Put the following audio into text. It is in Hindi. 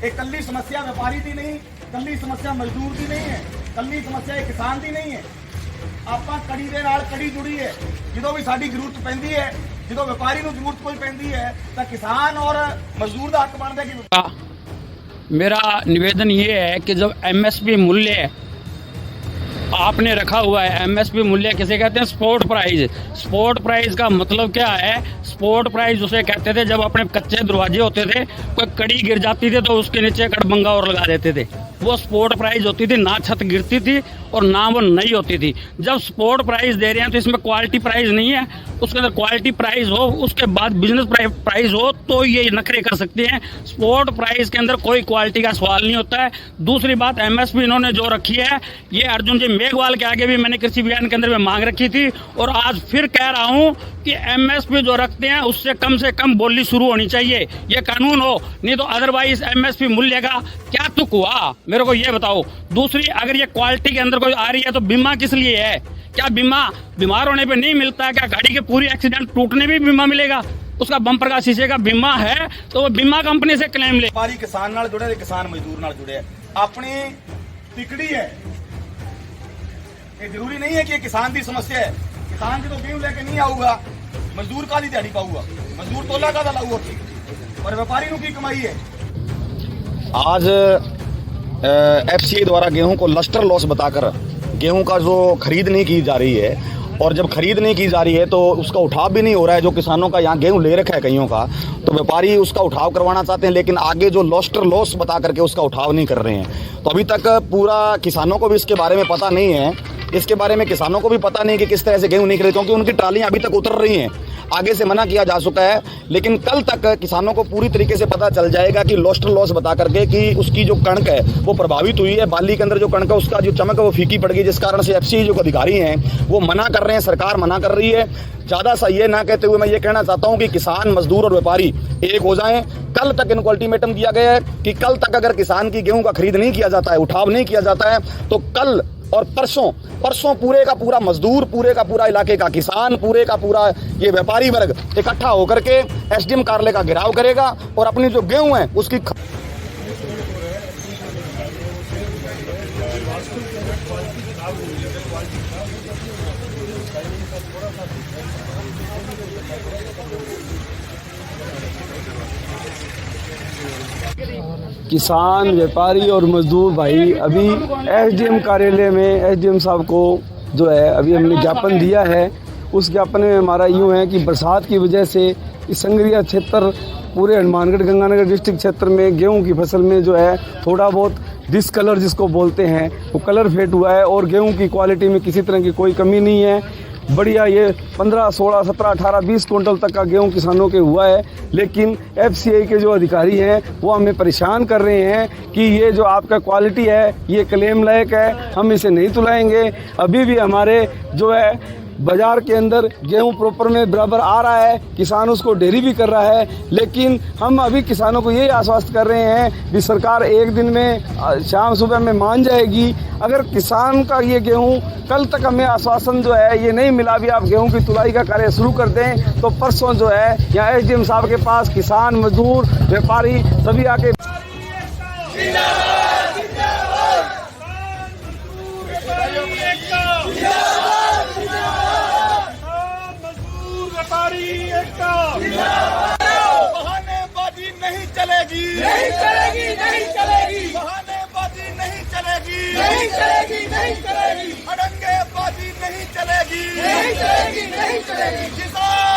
ਇਹ ਕੱਲੀ ਸਮੱਸਿਆ ਵਪਾਰੀ ਦੀ ਨਹੀਂ, ਕੱਲੀ ਸਮੱਸਿਆ ਮਜ਼ਦੂਰ ਦੀ ਨਹੀਂ ਹੈ, ਕੱਲੀ ਸਮੱਸਿਆ ਇਹ ਕਿਸਾਨ ਦੀ ਨਹੀਂ ਹੈ। ਆਪਾਂ ਕੜੀ ਦੇ ਨਾਲ ਕੜੀ ਜੁੜੀ ਹੈ। ਜਦੋਂ ਵੀ ਸਾਡੀ ਜ਼ਰੂਰਤ ਪੈਂਦੀ ਹੈ, ਜਦੋਂ ਵਪਾਰੀ ਨੂੰ ਜ਼ਰੂਰਤ ਕੋਈ ਪੈਂਦੀ है तो किसान और मजदूर का हक बनता है कि मेरा निवेदन ये है कि जब एमएसपी मूल्य आपने रखा हुआ है, एमएसपी मूल्य किसे कहते हैं? Sport price. स्पोर्ट प्राइस का मतलब क्या है? स्पोर्ट प्राइस उसे कहते थे जब अपने कच्चे दरवाजे होते थे, कोई कड़ी गिर जाती थी तो उसके नीचे कड़बंगा और लगा देते थे, वो स्पोर्ट प्राइस होती थी। ना छत गिरती थी और ना वो नई होती थी। जब स्पोर्ट प्राइस दे रहे हैं तो इसमें क्वालिटी प्राइस नहीं है, उसके अंदर क्वालिटी प्राइस हो, उसके बाद बिजनेस प्राइस हो तो ये नखरे कर सकते हैं। स्पोर्ट प्राइस के अंदर कोई क्वालिटी का सवाल नहीं होता है। दूसरी बात, एमएसपी इन्होंने जो रखी है, ये अर्जुन जी मेघवाल के आगे भी मैंने कृषि बयान के अंदर में मांग रखी थी और आज फिर कह रहा हूँ कि एमएसपी जो रखते हैं उससे कम बोली शुरू होनी चाहिए, ये कानून हो, नहीं तो अदरवाइज एमएसपी मूल्य का क्या तुक हुआ, मेरे को ये बताओ। दूसरी, अगर ये क्वालिटी के अंदर कोई आ रही है तो बीमा किस लिए है? क्या बीमा बीमार होने पे नहीं मिलता है? क्या गाड़ी के पूरी एक्सीडेंट टूटने भी बीमा मिलेगा? उसका बंपर का शीशे का बीमा है तो वो बीमा कंपनी से क्लेम ले। व्यापारी किसान नाल जुड़े, किसान मजदूर नाल जुड़े, अपनी तिकड़ी है। ये जरूरी नहीं है कि ये किसान की समस्या है। किसान जो गेहूं लेके नहीं आऊगा, मजदूर का दिहाड़ी पाऊगा, मजदूर तोला का लाऊगा, और व्यापारी की कमाई है। आज एफसीआई द्वारा गेहूं को लस्टर लॉस बताकर गेहूं का जो खरीद नहीं की जा रही है, और जब खरीद नहीं की जा रही है तो उसका उठाव भी नहीं हो रहा है। जो किसानों का यहाँ गेहूं ले रखा है कईयों का, तो व्यापारी उसका उठाव करवाना चाहते हैं, लेकिन आगे जो लस्टर लॉस बता करके उसका उठाव नहीं कर रहे हैं। तो अभी तक पूरा किसानों को भी इसके बारे में पता नहीं है, इसके बारे में किसानों को भी पता नहीं कि किस तरह से गेहूं निकले, क्योंकि उनकी ट्रालियां अभी तक उतर रही हैं। आगे से मना किया जा चुका है, लेकिन कल तक किसानों को पूरी तरीके से पता चल जाएगा कि लॉस्टर लॉस बता करके कि उसकी जो कणक है वो प्रभावित हुई है। बाली के अंदर जो कणक है उसका जो चमक है वो फीकी पड़ गई, जिस कारण से एफसीआई जो अधिकारी हैं वो मना कर रहे हैं, सरकार मना कर रही है। ज़्यादा सा ये ना कहते हुए मैं ये कहना चाहता हूँ कि किसान, मजदूर और व्यापारी एक हो जाएं। कल तक इनको अल्टीमेटम दिया गया है कि कल तक अगर किसान की गेहूं का खरीद नहीं किया जाता है, उठाव नहीं किया जाता है, तो कल और परसों पूरे का पूरा मजदूर, पूरे का पूरा इलाके का किसान, पूरे का पूरा ये व्यापारी वर्ग इकट्ठा होकर के एसडीएम कार्यालय का घेराव करेगा और अपनी जो गेहूं है उसकी किसान, व्यापारी और मजदूर भाई अभी एसडीएम कार्यालय में एसडीएम साहब को जो है अभी हमने ज्ञापन दिया है। उस ज्ञापन में हमारा यूँ है कि बरसात की वजह से इस संगरिया क्षेत्र, पूरे हनुमानगढ़ गंगानगर डिस्ट्रिक्ट क्षेत्र में गेहूं की फसल में जो है थोड़ा बहुत डिसकलर जिसको बोलते हैं वो कलर फेड हुआ है, और गेहूं की क्वालिटी में किसी तरह की कोई कमी नहीं है। बढ़िया ये 15, 16, 17, 18, 20 कुंटल तक का गेहूं किसानों के हुआ है, लेकिन एफसीआई के जो अधिकारी हैं वो हमें परेशान कर रहे हैं कि ये जो आपका क्वालिटी है ये क्लेम लायक है, हम इसे नहीं तुलाएंगे। अभी भी हमारे जो है बाज़ार के अंदर गेहूं प्रॉपर में बराबर आ रहा है, किसान उसको डेरी भी कर रहा है, लेकिन हम अभी किसानों को यही आश्वस्त कर रहे हैं कि सरकार एक दिन में शाम सुबह में मान जाएगी। अगर किसान का ये गेहूं कल तक हमें आश्वासन जो है ये नहीं मिला, भी आप गेहूं की तुलाई का कार्य शुरू कर दें, तो परसों जो है यहाँ एसडीएम साहब के पास किसान, मजदूर, व्यापारी सभी आके बहानेबाजी नहीं चलेगी, नहीं चलेगी, नहीं चलेगी, बहानेबाजी नहीं चलेगी, नहीं चलेगी, नहीं चलेगी, अड़ंगेबाजी नहीं चलेगी, नहीं चलेगी, नहीं चलेगी।